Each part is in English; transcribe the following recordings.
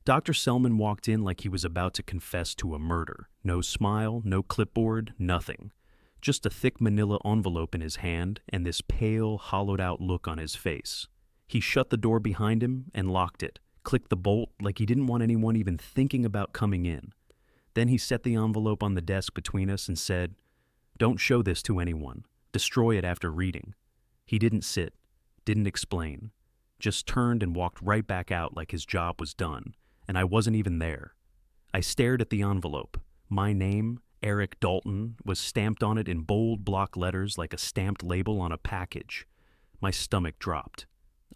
Dr. Selman walked in like he was about to confess to a murder. No smile, no clipboard, nothing. Just a thick manila envelope in his hand and this pale, hollowed-out look on his face. He shut the door behind him and locked it, clicked the bolt like he didn't want anyone even thinking about coming in. Then he set the envelope on the desk between us and said, "Don't show this to anyone. Destroy it after reading." He didn't sit, didn't explain, just turned and walked right back out like his job was done, and I wasn't even there. I stared at the envelope. My name, Eric Dalton, was stamped on it in bold block letters like a stamped label on a package. My stomach dropped.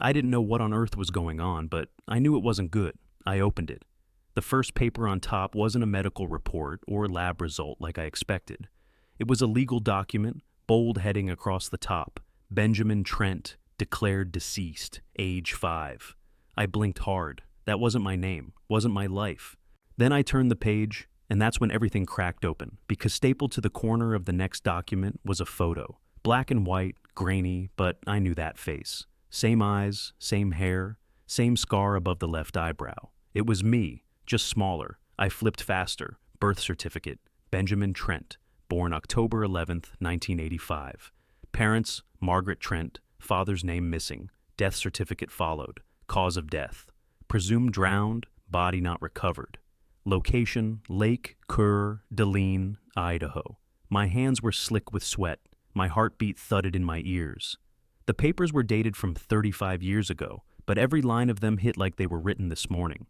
I didn't know what on earth was going on, but I knew it wasn't good. I opened it. The first paper on top wasn't a medical report or lab result like I expected. It was a legal document, bold heading across the top. Benjamin Trent, declared deceased, age 5. I blinked hard. That wasn't my name, wasn't my life. Then I turned the page, and that's when everything cracked open, because stapled to the corner of the next document was a photo. Black and white, grainy, but I knew that face. Same eyes, same hair, same scar above the left eyebrow. It was me, just smaller. I flipped faster. Birth certificate, Benjamin Trent, born October 11th, 1985. Parents, Margaret Trent, father's name missing. Death certificate followed. Cause of death. Presumed drowned, body not recovered. Location, Lake Coeur d'Alene, Idaho. My hands were slick with sweat. My heartbeat thudded in my ears. The papers were dated from 35 years ago, but every line of them hit like they were written this morning.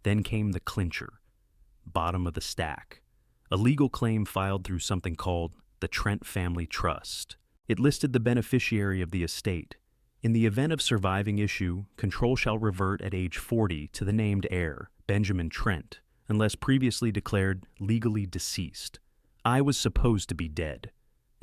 Then came the clincher. Bottom of the stack. A legal claim filed through something called the Trent Family Trust. It listed the beneficiary of the estate. In the event of surviving issue, control shall revert at age 40 to the named heir, Benjamin Trent, unless previously declared legally deceased. I was supposed to be dead,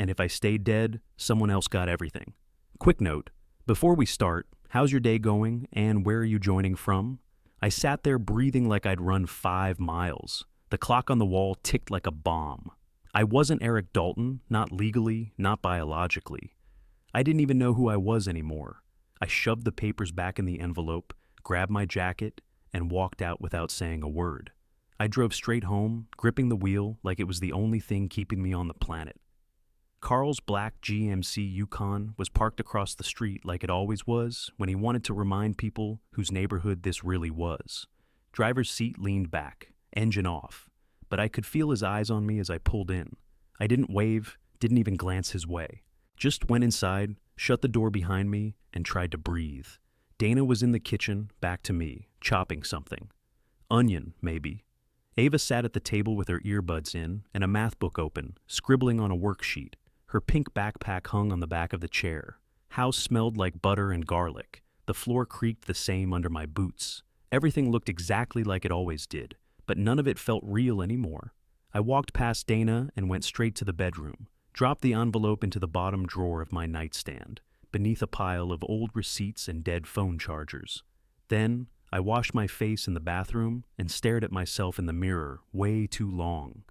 and if I stayed dead, someone else got everything. Quick note, before we start, how's your day going and where are you joining from? I sat there breathing like I'd run 5 miles. The clock on the wall ticked like a bomb. I wasn't Eric Dalton, not legally, not biologically. I didn't even know who I was anymore. I shoved the papers back in the envelope, grabbed my jacket, and walked out without saying a word. I drove straight home, gripping the wheel like it was the only thing keeping me on the planet. Carl's black GMC Yukon was parked across the street like it always was when he wanted to remind people whose neighborhood this really was. Driver's seat leaned back, engine off, but I could feel his eyes on me as I pulled in. I didn't wave, didn't even glance his way. Just went inside, shut the door behind me, and tried to breathe. Dana was in the kitchen, back to me, chopping something. Onion, maybe. Ava sat at the table with her earbuds in and a math book open, scribbling on a worksheet. Her pink backpack hung on the back of the chair. House smelled like butter and garlic. The floor creaked the same under my boots. Everything looked exactly like it always did, but none of it felt real anymore. I walked past Dana and went straight to the bedroom, dropped the envelope into the bottom drawer of my nightstand, beneath a pile of old receipts and dead phone chargers. Then, I washed my face in the bathroom and stared at myself in the mirror way too long.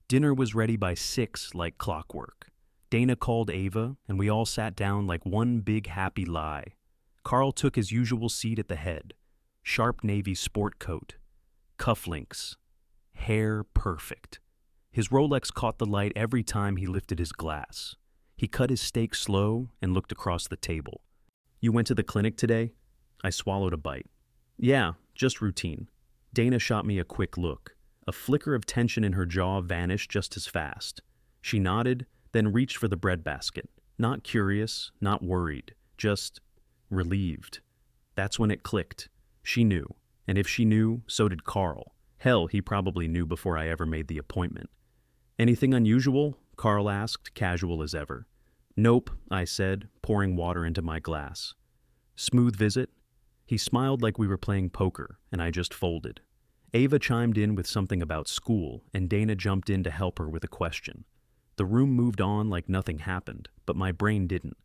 Dinner was ready by 6 like clockwork. Dana called Ava, and we all sat down like one big happy lie. Carl took his usual seat at the head. Sharp navy sport coat. Cufflinks. Hair perfect. His Rolex caught the light every time he lifted his glass. He cut his steak slow and looked across the table. "You went to the clinic today?" I swallowed a bite. "Yeah, just routine." Dana shot me a quick look. A flicker of tension in her jaw vanished just as fast. She nodded, then reached for the breadbasket. Not curious, not worried, just relieved. That's when it clicked. She knew, and if she knew, so did Carl. Hell, he probably knew before I ever made the appointment. "Anything unusual?" Carl asked, casual as ever. "Nope," I said, pouring water into my glass. "Smooth visit?" He smiled like we were playing poker, and I just folded. Ava chimed in with something about school, and Dana jumped in to help her with a question. The room moved on like nothing happened, but my brain didn't.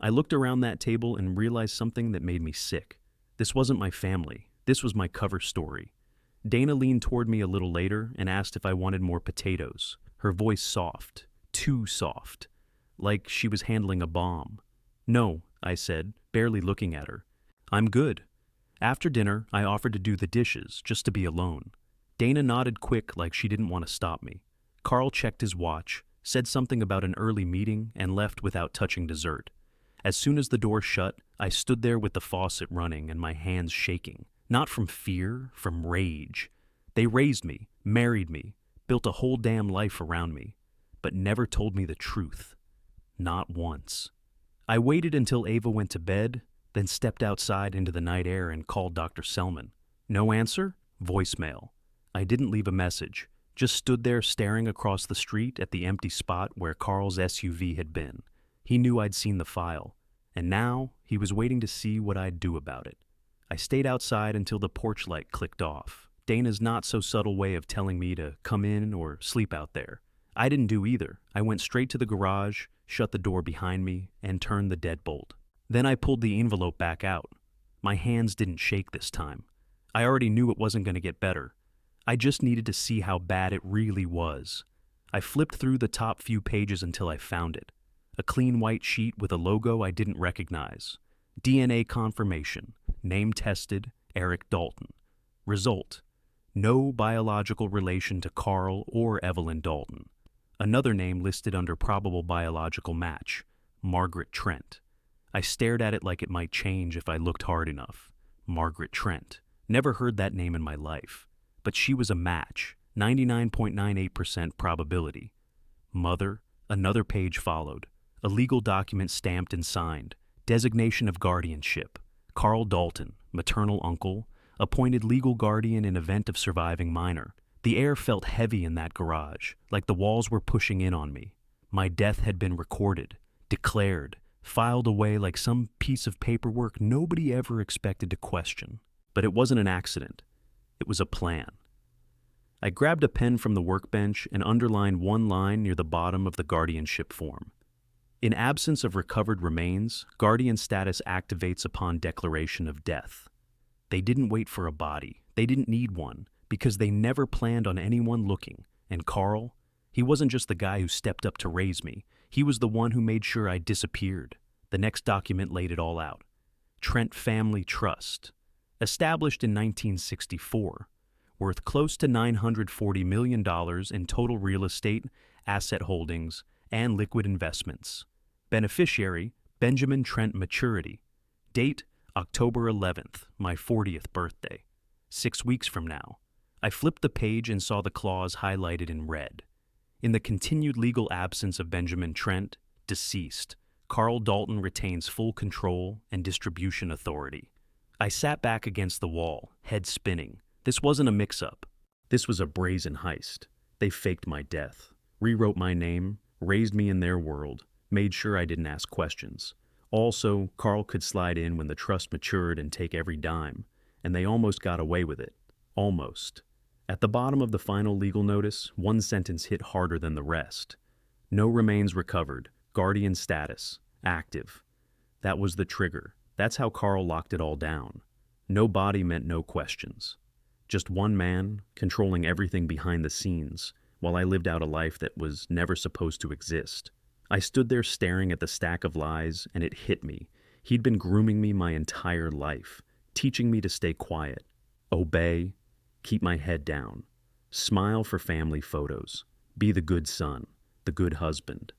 I looked around that table and realized something that made me sick. This wasn't my family. This was my cover story. Dana leaned toward me a little later and asked if I wanted more potatoes, her voice soft, too soft, like she was handling a bomb. "No," I said, barely looking at her. "I'm good." After dinner, I offered to do the dishes, just to be alone. Dana nodded quick like she didn't want to stop me. Carl checked his watch, said something about an early meeting, and left without touching dessert. As soon as the door shut, I stood there with the faucet running and my hands shaking. Not from fear, from rage. They raised me, married me, built a whole damn life around me, but never told me the truth. Not once. I waited until Ava went to bed, then stepped outside into the night air and called Dr. Selman. No answer? Voicemail. I didn't leave a message, just stood there staring across the street at the empty spot where Carl's SUV had been. He knew I'd seen the file, and now he was waiting to see what I'd do about it. I stayed outside until the porch light clicked off. Dana's not-so-subtle way of telling me to come in or sleep out there. I didn't do either. I went straight to the garage, shut the door behind me, and turned the deadbolt. Then I pulled the envelope back out. My hands didn't shake this time. I already knew it wasn't going to get better. I just needed to see how bad it really was. I flipped through the top few pages until I found it. A clean white sheet with a logo I didn't recognize. DNA confirmation. Name tested, Eric Dalton. Result: no biological relation to Carl or Evelyn Dalton. Another name listed under probable biological match, Margaret Trent. I stared at it like it might change if I looked hard enough. Margaret Trent. Never heard that name in my life. But she was a match, 99.98% probability. Mother. Another page followed. A legal document stamped and signed. Designation of guardianship. Carl Dalton, maternal uncle, appointed legal guardian in event of surviving minor. The air felt heavy in that garage, like the walls were pushing in on me. My death had been recorded, declared, filed away like some piece of paperwork nobody ever expected to question. But it wasn't an accident. It was a plan. I grabbed a pen from the workbench and underlined one line near the bottom of the guardianship form. In absence of recovered remains, guardian status activates upon declaration of death. They didn't wait for a body. They didn't need one, because they never planned on anyone looking. And Carl, he wasn't just the guy who stepped up to raise me. He was the one who made sure I disappeared. The next document laid it all out. Trent Family Trust. Established in 1964. Worth close to $940 million in total real estate, asset holdings, and liquid investments. Beneficiary, Benjamin Trent Maturity. Date, October 11th, my 40th birthday. 6 weeks from now. I flipped the page and saw the clause highlighted in red. In the continued legal absence of Benjamin Trent, deceased, Carl Dalton retains full control and distribution authority. I sat back against the wall, head spinning. This wasn't a mix-up. This was a brazen heist. They faked my death, rewrote my name, raised me in their world, made sure I didn't ask questions. Also, Carl could slide in when the trust matured and take every dime, and they almost got away with it. Almost. At the bottom of the final legal notice, one sentence hit harder than the rest. No remains recovered. Guardian status. Active. That was the trigger. That's how Carl locked it all down. No body meant no questions. Just one man, controlling everything behind the scenes, while I lived out a life that was never supposed to exist. I stood there staring at the stack of lies, and it hit me. He'd been grooming me my entire life, teaching me to stay quiet, obey, keep my head down, smile for family photos, be the good son, the good husband,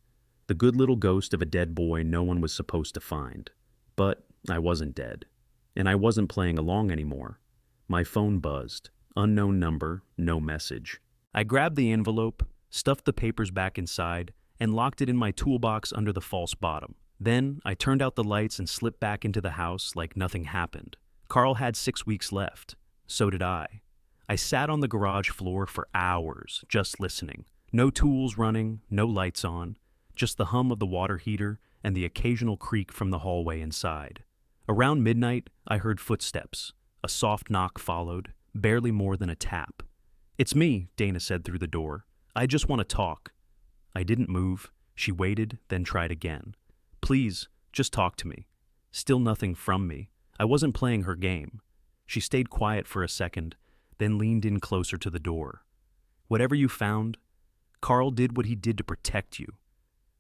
the good little ghost of a dead boy no one was supposed to find. But I wasn't dead, and I wasn't playing along anymore. My phone buzzed. Unknown number, no message. I grabbed the envelope, stuffed the papers back inside, and locked it in my toolbox under the false bottom. Then I turned out the lights and slipped back into the house like nothing happened. Carl had 6 weeks left. So did I. I sat on the garage floor for hours, just listening. No tools running, no lights on, just the hum of the water heater and the occasional creak from the hallway inside. Around midnight, I heard footsteps. A soft knock followed, barely more than a tap. "It's me," Dana said through the door. "I just want to talk." I didn't move. She waited, then tried again. "Please, just talk to me." Still nothing from me. I wasn't playing her game. She stayed quiet for a second, then leaned in closer to the door. "Whatever you found, Carl did what he did to protect you."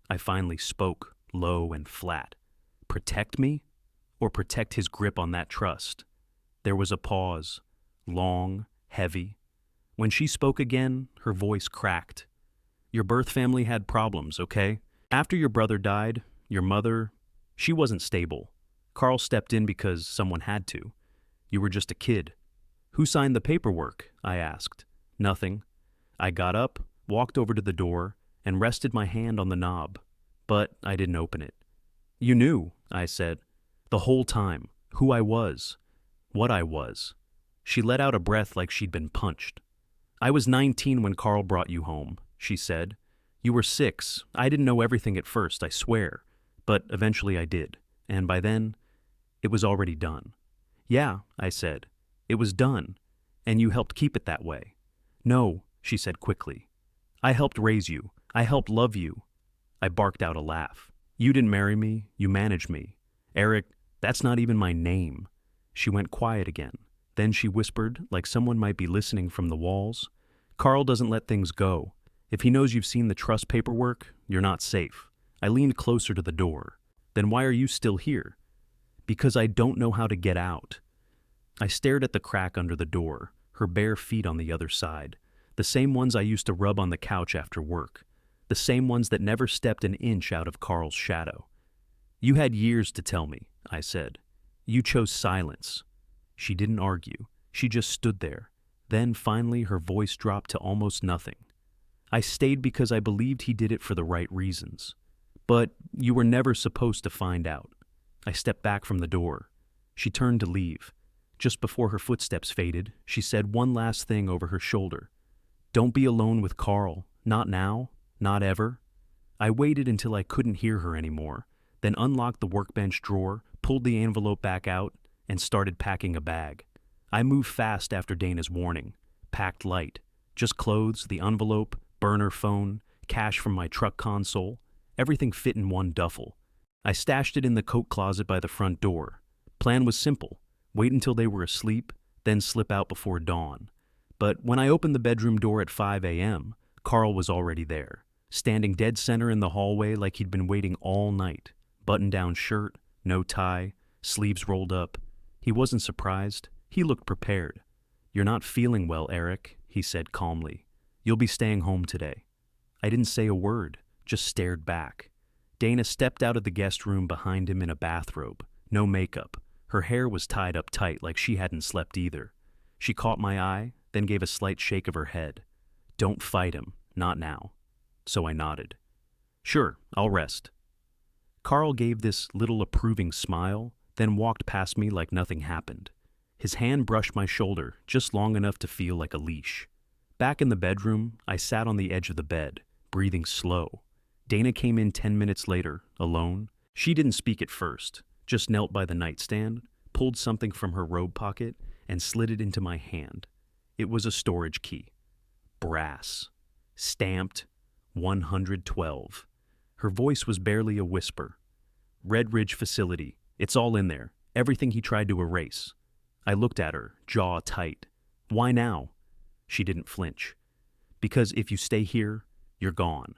I finally spoke, low and flat. Protect me? Or protect his grip on that trust? There was a pause, long, heavy. When she spoke again, her voice cracked. Your birth family had problems, okay? After your brother died, your mother, she wasn't stable. Carl stepped in because someone had to. You were just a kid. Who signed the paperwork? I asked. Nothing. I got up, walked over to the door, and rested my hand on the knob. But I didn't open it. You knew, I said. The whole time. Who I was. What I was. She let out a breath like she'd been punched. I was 19 when Carl brought you home, she said. You were 6. I didn't know everything at first, I swear. But eventually I did. And by then, it was already done. Yeah, I said. It was done. And you helped keep it that way. No, she said quickly. I helped raise you. I helped love you. I barked out a laugh. You didn't marry me. You managed me. Eric, that's not even my name. She went quiet again. Then she whispered, like someone might be listening from the walls. Carl doesn't let things go. If he knows you've seen the trust paperwork, you're not safe. I leaned closer to the door. Then why are you still here? Because I don't know how to get out. I stared at the crack under the door, her bare feet on the other side, the same ones I used to rub on the couch after work, the same ones that never stepped an inch out of Carl's shadow. You had years to tell me, I said. You chose silence. She didn't argue. She just stood there. Then, finally, her voice dropped to almost nothing. I stayed because I believed he did it for the right reasons. But you were never supposed to find out. I stepped back from the door. She turned to leave. Just before her footsteps faded, she said one last thing over her shoulder. Don't be alone with Carl. Not now. Not ever. I waited until I couldn't hear her anymore, then unlocked the workbench drawer, pulled the envelope back out, and started packing a bag. I moved fast after Dana's warning. Packed light. Just clothes, the envelope, burner phone, cash from my truck console. Everything fit in one duffel. I stashed it in the coat closet by the front door. Plan was simple. Wait until they were asleep, then slip out before dawn. But when I opened the bedroom door at 5 a.m., Carl was already there, standing dead center in the hallway like he'd been waiting all night. Button-down shirt, no tie, sleeves rolled up. He wasn't surprised. He looked prepared. You're not feeling well, Eric, he said calmly. You'll be staying home today. I didn't say a word, just stared back. Dana stepped out of the guest room behind him in a bathrobe, no makeup. Her hair was tied up tight like she hadn't slept either. She caught my eye, then gave a slight shake of her head. Don't fight him, not now. So I nodded. Sure, I'll rest. Carl gave this little approving smile, then walked past me like nothing happened. His hand brushed my shoulder, just long enough to feel like a leash. Back in the bedroom, I sat on the edge of the bed, breathing slow. Dana came in 10 minutes later, alone. She didn't speak at first, just knelt by the nightstand, pulled something from her robe pocket, and slid it into my hand. It was a storage key. Brass. Stamped 112. Her voice was barely a whisper. Red Ridge facility. It's all in there. Everything he tried to erase. I looked at her, jaw tight. Why now? She didn't flinch. Because if you stay here, you're gone.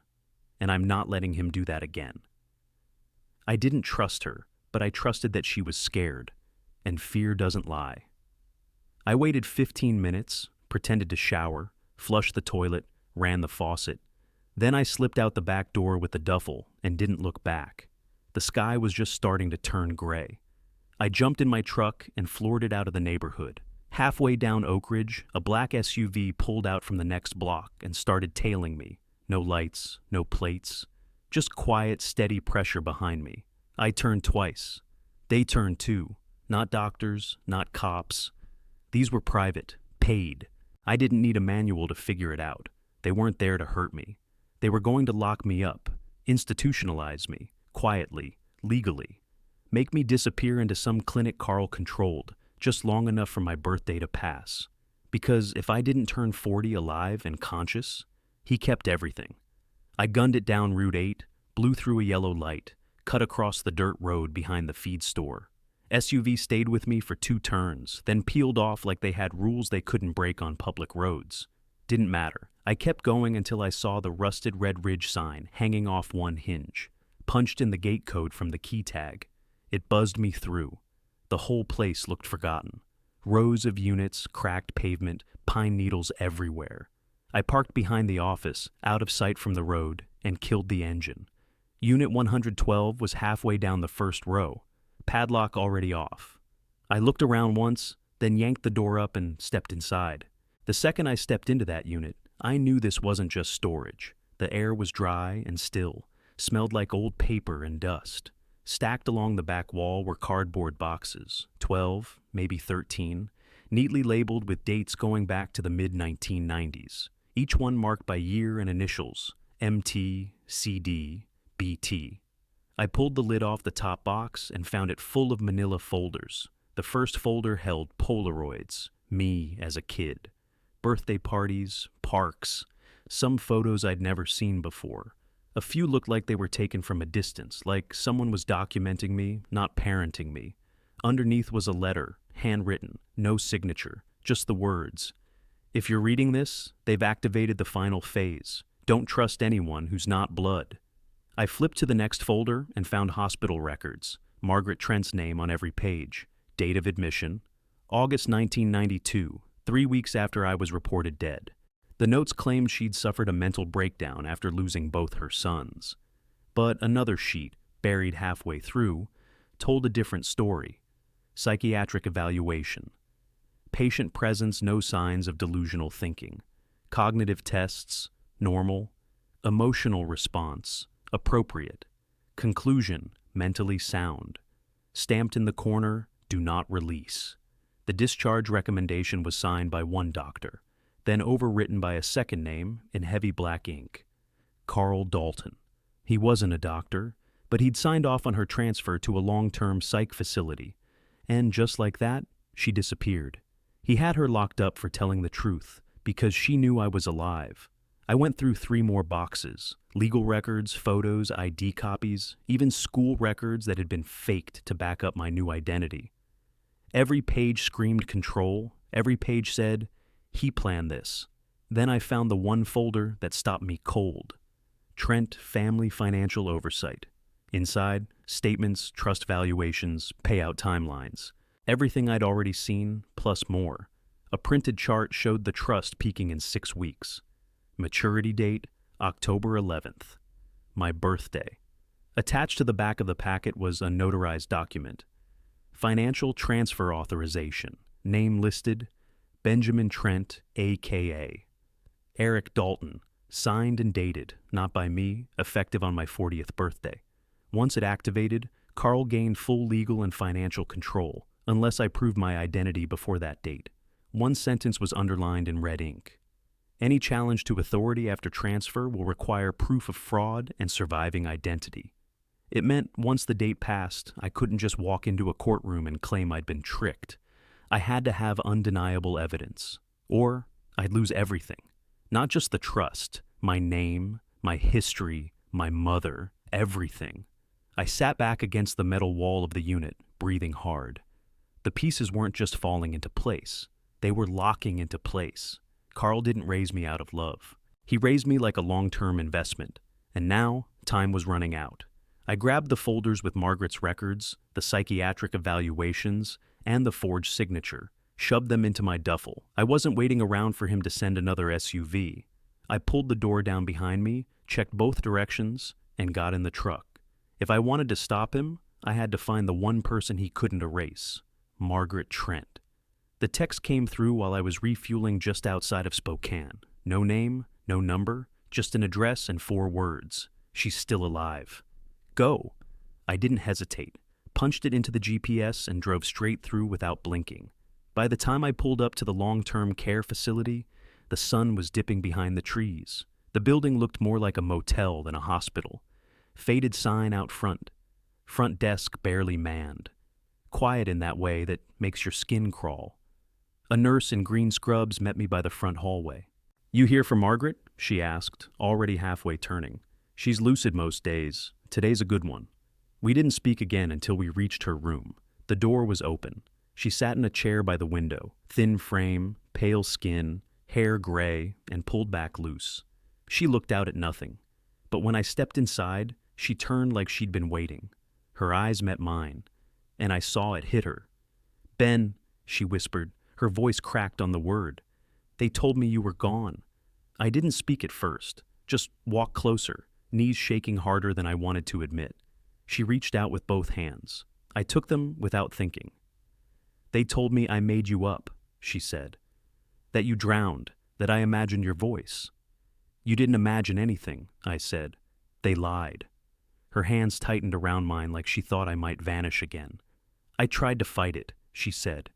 And I'm not letting him do that again. I didn't trust her, but I trusted that she was scared. And fear doesn't lie. I waited 15 minutes, pretended to shower, flushed the toilet, ran the faucet. Then I slipped out the back door with the duffel and didn't look back. The sky was just starting to turn gray. I jumped in my truck and floored it out of the neighborhood. Halfway down Oak Ridge, a black SUV pulled out from the next block and started tailing me. No lights, no plates, just quiet, steady pressure behind me. I turned twice. They turned too. Not doctors, not cops. These were private, paid. I didn't need a manual to figure it out. They weren't there to hurt me. They were going to lock me up, institutionalize me, quietly, legally. Make me disappear into some clinic Carl controlled, just long enough for my birthday to pass. Because if I didn't turn 40 alive and conscious, he kept everything. I gunned it down Route 8, blew through a yellow light, cut across the dirt road behind the feed store. SUV stayed with me for 2 turns, then peeled off like they had rules they couldn't break on public roads. Didn't matter. I kept going until I saw the rusted Red Ridge sign hanging off one hinge. Punched in the gate code from the key tag. It buzzed me through. The whole place looked forgotten. Rows of units, cracked pavement, pine needles everywhere. I parked behind the office, out of sight from the road, and killed the engine. Unit 112 was halfway down the first row, padlock already off. I looked around once, then yanked the door up and stepped inside. The second I stepped into that unit, I knew this wasn't just storage. The air was dry and still, smelled like old paper and dust. Stacked along the back wall were cardboard boxes, 12, maybe 13, neatly labeled with dates going back to the mid-1990s, each one marked by year and initials, MT, CD, BT. I pulled the lid off the top box and found it full of manila folders. The first folder held Polaroids, me as a kid, birthday parties, parks, some photos I'd never seen before. A few looked like they were taken from a distance, like someone was documenting me, not parenting me. Underneath was a letter, handwritten, no signature, just the words. If you're reading this, they've activated the final phase. Don't trust anyone who's not blood. I flipped to the next folder and found hospital records, Margaret Trent's name on every page, date of admission, August 1992, 3 weeks after I was reported dead. The notes claimed she'd suffered a mental breakdown after losing both her sons. But another sheet, buried halfway through, told a different story. Psychiatric evaluation. Patient presence, no signs of delusional thinking. Cognitive tests, normal. Emotional response, appropriate. Conclusion, mentally sound. Stamped in the corner, do not release. The discharge recommendation was signed by one doctor, then overwritten by a second name in heavy black ink. Carl Dalton. He wasn't a doctor, but he'd signed off on her transfer to a long-term psych facility. And just like that, she disappeared. He had her locked up for telling the truth, because she knew I was alive. I went through 3 more boxes. Legal records, photos, ID copies, even school records that had been faked to back up my new identity. Every page screamed control. Every page said, "He planned this." Then I found the one folder that stopped me cold. Trent Family Financial Oversight. Inside, statements, trust valuations, payout timelines. Everything I'd already seen, plus more. A printed chart showed the trust peaking in 6 weeks. Maturity date, October 11th. My birthday. Attached to the back of the packet was a notarized document. Financial transfer authorization. Name listed, Benjamin Trent, a.k.a. Eric Dalton, signed and dated, not by me, effective on my 40th birthday. Once it activated, Carl gained full legal and financial control, unless I proved my identity before that date. One sentence was underlined in red ink. Any challenge to authority after transfer will require proof of fraud and surviving identity. It meant once the date passed, I couldn't just walk into a courtroom and claim I'd been tricked. I had to have undeniable evidence, or I'd lose everything. Not just the trust, my name, my history, my mother, everything. I sat back against the metal wall of the unit, breathing hard. The pieces weren't just falling into place. They were locking into place. Carl didn't raise me out of love. He raised me like a long-term investment, and now time was running out. I grabbed the folders with Margaret's records, the psychiatric evaluations, and the forged signature, shoved them into my duffel. I wasn't waiting around for him to send another SUV. I pulled the door down behind me, checked both directions, and got in the truck. If I wanted to stop him, I had to find the one person he couldn't erase, Margaret Trent. The text came through while I was refueling just outside of Spokane. No name, no number, just an address and 4 words. She's still alive. Go. I didn't hesitate, punched it into the GPS and drove straight through without blinking. By the time I pulled up to the long-term care facility, the sun was dipping behind the trees. The building looked more like a motel than a hospital. Faded sign out front. Front desk barely manned. Quiet in that way that makes your skin crawl. A nurse in green scrubs met me by the front hallway. "You here for Margaret?" she asked, already halfway turning. "She's lucid most days. Today's a good one." We didn't speak again until we reached her room. The door was open. She sat in a chair by the window, thin frame, pale skin, hair gray, and pulled back loose. She looked out at nothing. But when I stepped inside, she turned like she'd been waiting. Her eyes met mine, and I saw it hit her. "Ben," she whispered, Her voice cracked on the word. They told me you were gone. I didn't speak at first, just walked closer, knees shaking harder than I wanted to admit. She reached out with both hands. I took them without thinking. They told me I made you up, she said. That you drowned, that I imagined your voice. You didn't imagine anything, I said. They lied. Her hands tightened around mine like she thought I might vanish again. I tried to fight it, she said.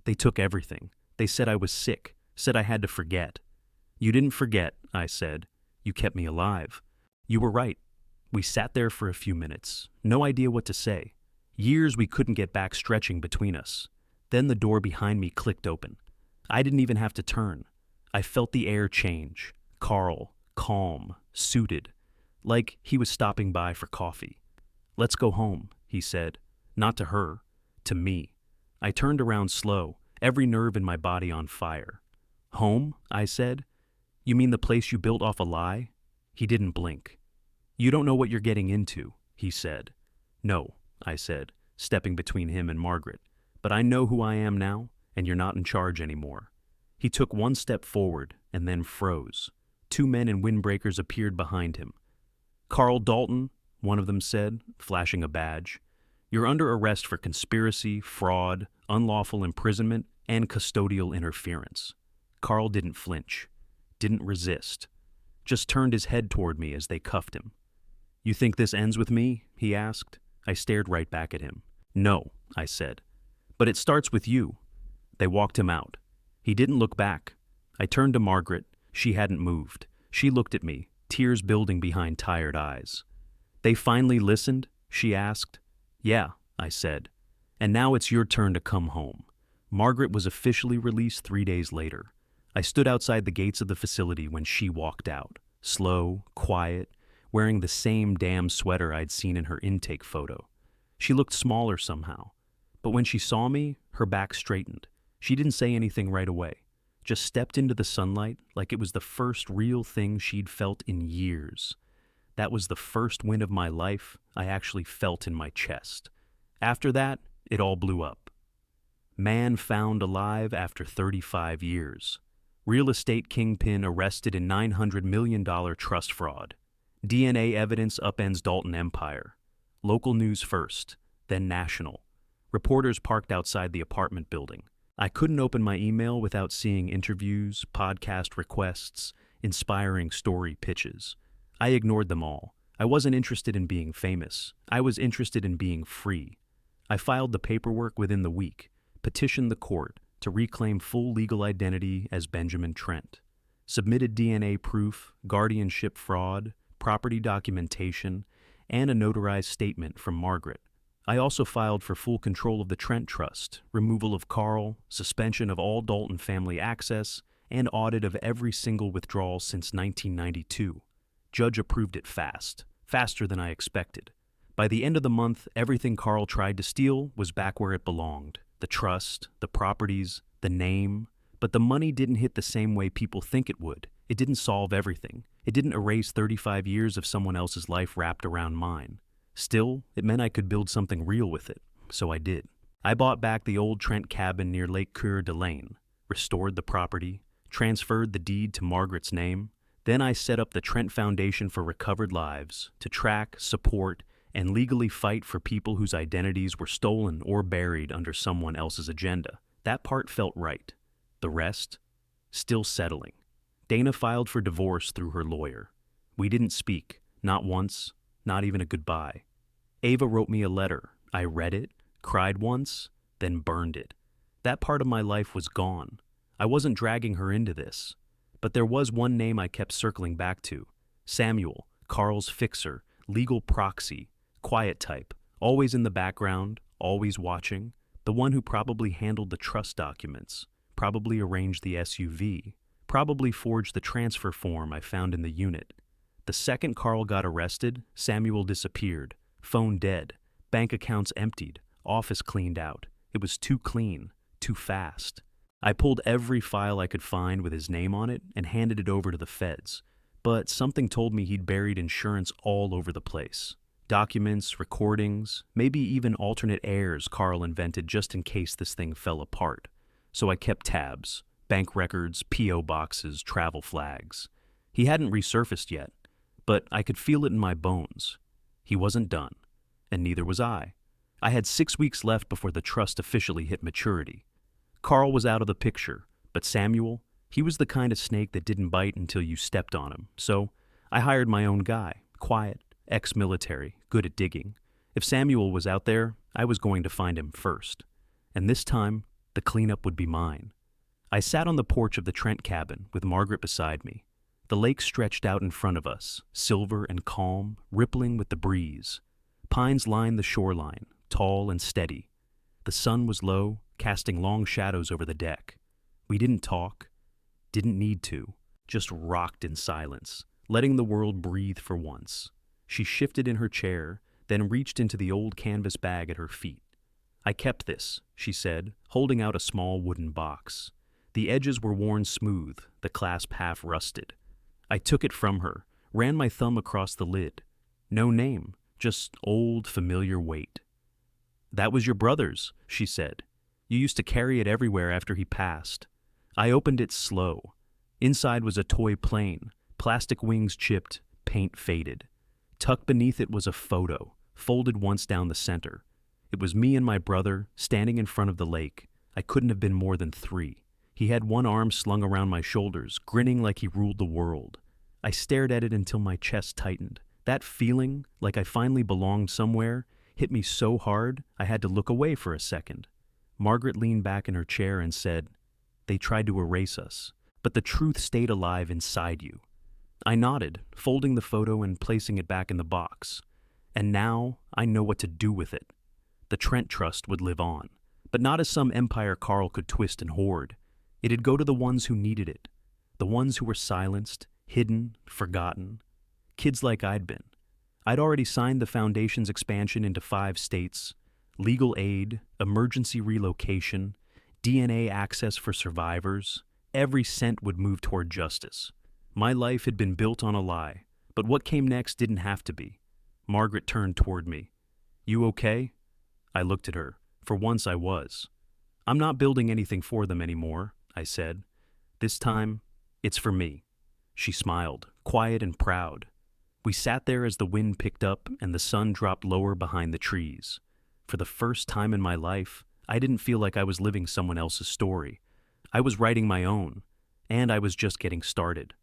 They took everything. They said I was sick, said I had to forget. You didn't forget, I said. You kept me alive. You were right. We sat there for a few minutes, no idea what to say. Years we couldn't get back stretching between us. Then the door behind me clicked open. I didn't even have to turn. I felt the air change. Carl, calm, suited, like he was stopping by for coffee. Let's go home, he said. Not to her, to me. I turned around slow, every nerve in my body on fire. Home, I said. You mean the place you built off a lie? He didn't blink. You don't know what you're getting into, he said. No, I said, stepping between him and Margaret. But I know who I am now, and you're not in charge anymore. He took one step forward and then froze. Two men in windbreakers appeared behind him. Carl Dalton, one of them said, flashing a badge. You're under arrest for conspiracy, fraud, unlawful imprisonment, and custodial interference. Carl didn't flinch, didn't resist, just turned his head toward me as they cuffed him. You think this ends with me? He asked. I stared right back at him. No, I said. But it starts with you. They walked him out. He didn't look back. I turned to Margaret. She hadn't moved. She looked at me, tears building behind tired eyes. They finally listened? She asked. Yeah, I said. And now it's your turn to come home. Margaret was officially released 3 days later. I stood outside the gates of the facility when she walked out, slow, quiet, wearing the same damn sweater I'd seen in her intake photo. She looked smaller somehow. But when she saw me, her back straightened. She didn't say anything right away, just stepped into the sunlight like it was the first real thing she'd felt in years. That was the first win of my life I actually felt in my chest. After that, it all blew up. Man found alive after 35 years. Real estate kingpin arrested in $900 million trust fraud. DNA evidence upends Dalton empire. Local news first, then national. Reporters parked outside the apartment building. I couldn't open my email without seeing interviews, podcast requests, inspiring story pitches. I ignored them all. I wasn't interested in being famous. I was interested in being free. I filed the paperwork within the week, petitioned the court to reclaim full legal identity as Benjamin Trent, submitted DNA proof, guardianship fraud, property documentation, and a notarized statement from Margaret. I also filed for full control of the Trent Trust, removal of Carl, suspension of all Dalton family access, and audit of every single withdrawal since 1992. Judge approved it fast, faster than I expected. By the end of the month, everything Carl tried to steal was back where it belonged. The trust, the properties, the name. But the money didn't hit the same way people think it would. It didn't solve everything. It didn't erase 35 years of someone else's life wrapped around mine. Still, it meant I could build something real with it, so I did. I bought back the old Trent cabin near Lake Coeur d'Alene, restored the property, transferred the deed to Margaret's name. Then I set up the Trent Foundation for Recovered Lives to track, support, and legally fight for people whose identities were stolen or buried under someone else's agenda. That part felt right. The rest? Still settling. Dana filed for divorce through her lawyer. We didn't speak, not once, not even a goodbye. Ava wrote me a letter. I read it, cried once, then burned it. That part of my life was gone. I wasn't dragging her into this. But there was one name I kept circling back to. Samuel, Carl's fixer, legal proxy, quiet type, always in the background, always watching, the one who probably handled the trust documents, probably arranged the SUV, probably forged the transfer form I found in the unit. The second Carl got arrested, Samuel disappeared, phone dead, bank accounts emptied, office cleaned out. It was too clean, too fast. I pulled every file I could find with his name on it and handed it over to the feds, but something told me he'd buried insurance all over the place. Documents, recordings, maybe even alternate heirs Carl invented just in case this thing fell apart. so I kept tabs, bank records, P.O. boxes, travel flags. He hadn't resurfaced yet, but I could feel it in my bones. He wasn't done, and neither was I. I had 6 weeks left before the trust officially hit maturity. Carl was out of the picture, but Samuel, he was the kind of snake that didn't bite until you stepped on him, so I hired my own guy, quiet, ex-military, good at digging. If Samuel was out there, I was going to find him first. And this time, the cleanup would be mine. I sat on the porch of the Trent cabin with Margaret beside me. The lake stretched out in front of us, silver and calm, rippling with the breeze. Pines lined the shoreline, tall and steady. The sun was low, casting long shadows over the deck. We didn't talk, didn't need to, just rocked in silence, letting the world breathe for once. She shifted in her chair, then reached into the old canvas bag at her feet. "I kept this," she said, holding out a small wooden box. The edges were worn smooth, the clasp half rusted. I took it from her, ran my thumb across the lid. No name, just old, familiar weight. "That was your brother's," she said. "You used to carry it everywhere after he passed." I opened it slow. Inside was a toy plane, plastic wings chipped, paint faded. Tucked beneath it was a photo, folded once down the center. It was me and my brother, standing in front of the lake. I couldn't have been more than 3. He had one arm slung around my shoulders, grinning like he ruled the world. I stared at it until my chest tightened. That feeling, like I finally belonged somewhere, hit me so hard I had to look away for a second. Margaret leaned back in her chair and said, "They tried to erase us, but the truth stayed alive inside you." I nodded, folding the photo and placing it back in the box. And now I know what to do with it. The Trent Trust would live on, but not as some empire Carl could twist and hoard. It'd go to the ones who needed it, the ones who were silenced, hidden, forgotten. Kids like I'd been. I'd already signed the Foundation's expansion into 5 states, legal aid, emergency relocation, DNA access for survivors. Every cent would move toward justice. My life had been built on a lie, but what came next didn't have to be. Margaret turned toward me. "You okay?" I looked at her. For once I was. "I'm not building anything for them anymore," I said. "This time, it's for me." She smiled, quiet and proud. We sat there as the wind picked up and the sun dropped lower behind the trees. For the first time in my life, I didn't feel like I was living someone else's story. I was writing my own, and I was just getting started.